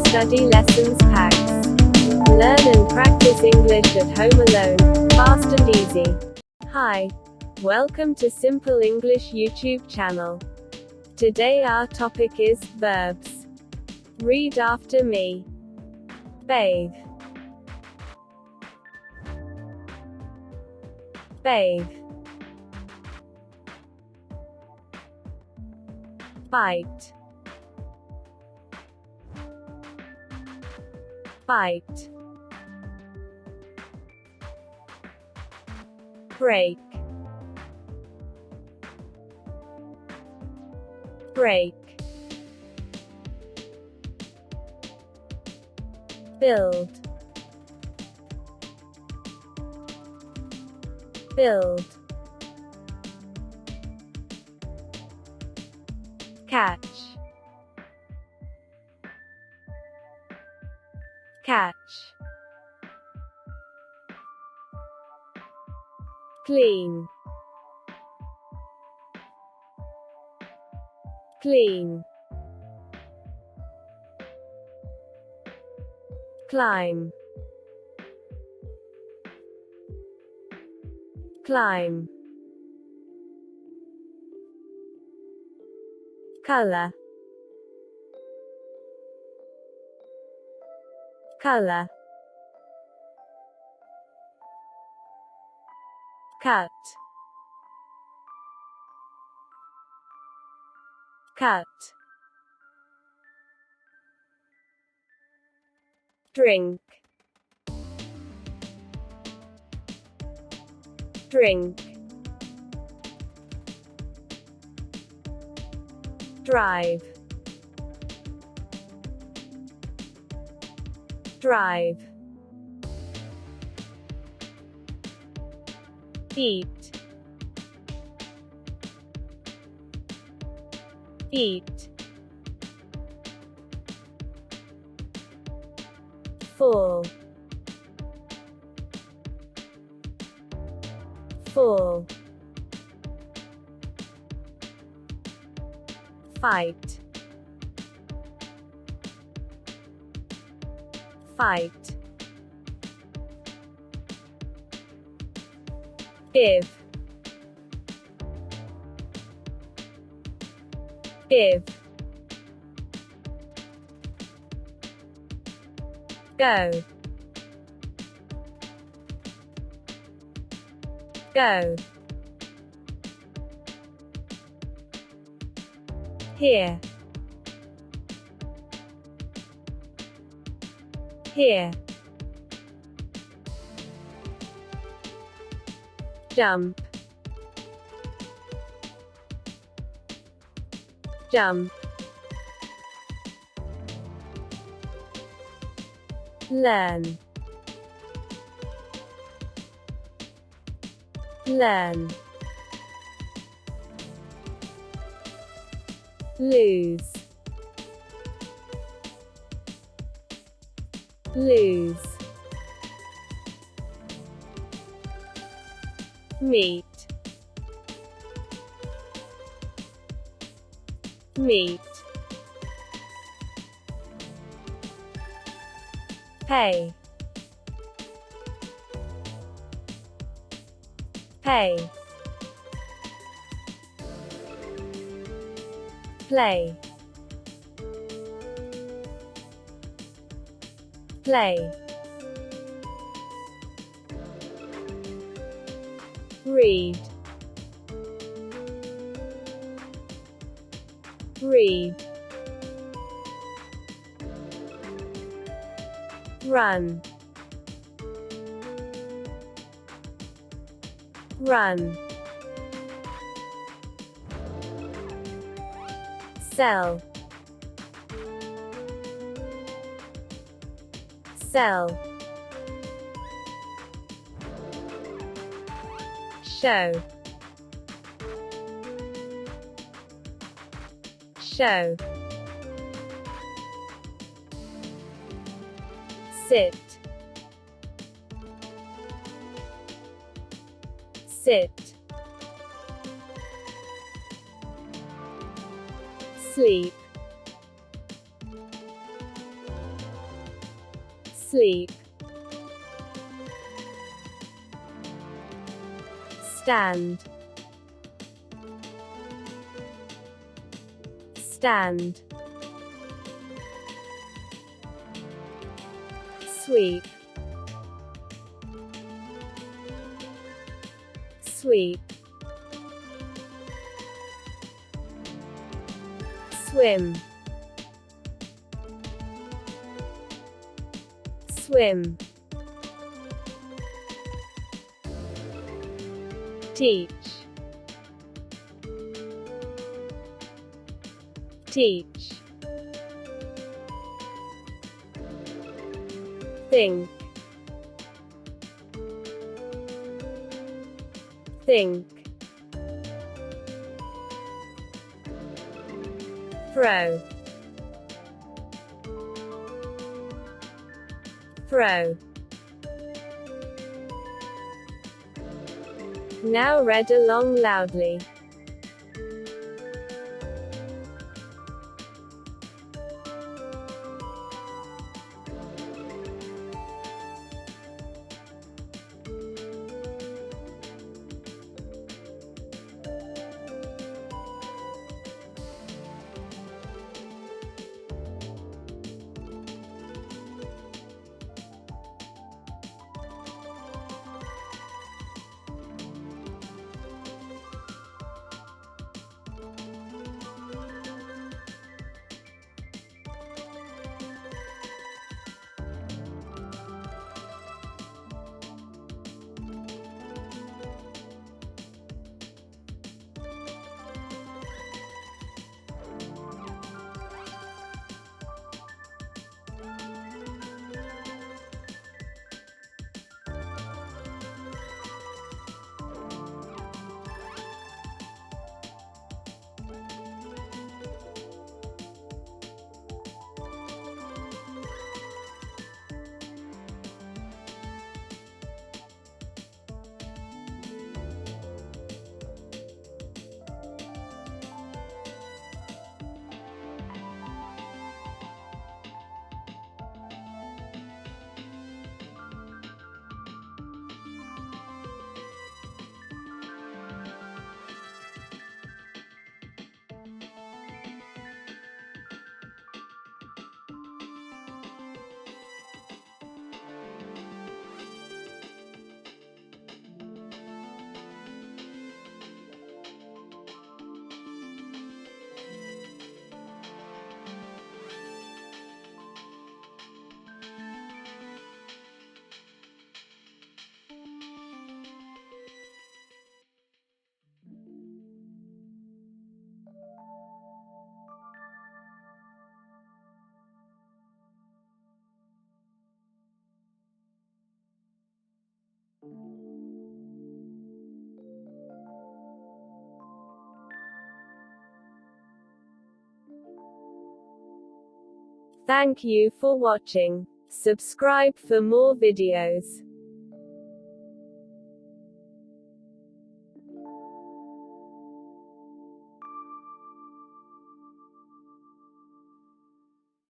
study lessons packs. Learn and practice English at home alone, fast and easy. Hi. Welcome to Simple English YouTube channel. Today our topic is verbs. Read after me. Bathe. Bathe. Bite. Bite. Break. Break. Build. Build. Catch. Catch. Clean. Clean. Climb. Climb. Color. Color. Cut. Cut. Drink. Drink. Drive. Drive. Eat. Eat. Full. Full. Fight. Fight. Give. Give. Go. Go. Here. Here. Jump. Jump. Learn. Learn. Lose. Lose. Meet. Meet. Pay. Pay. Play. Play. Read. Read. Run. Run. Sell. Sell. Show. Show. Sit. Sit. Sleep. sleep, stand, stand, sweep, sweep, swim, swim, teach, teach, think, think, throw, throw. Now read along loudly. Thank you for watching. Subscribe for more videos.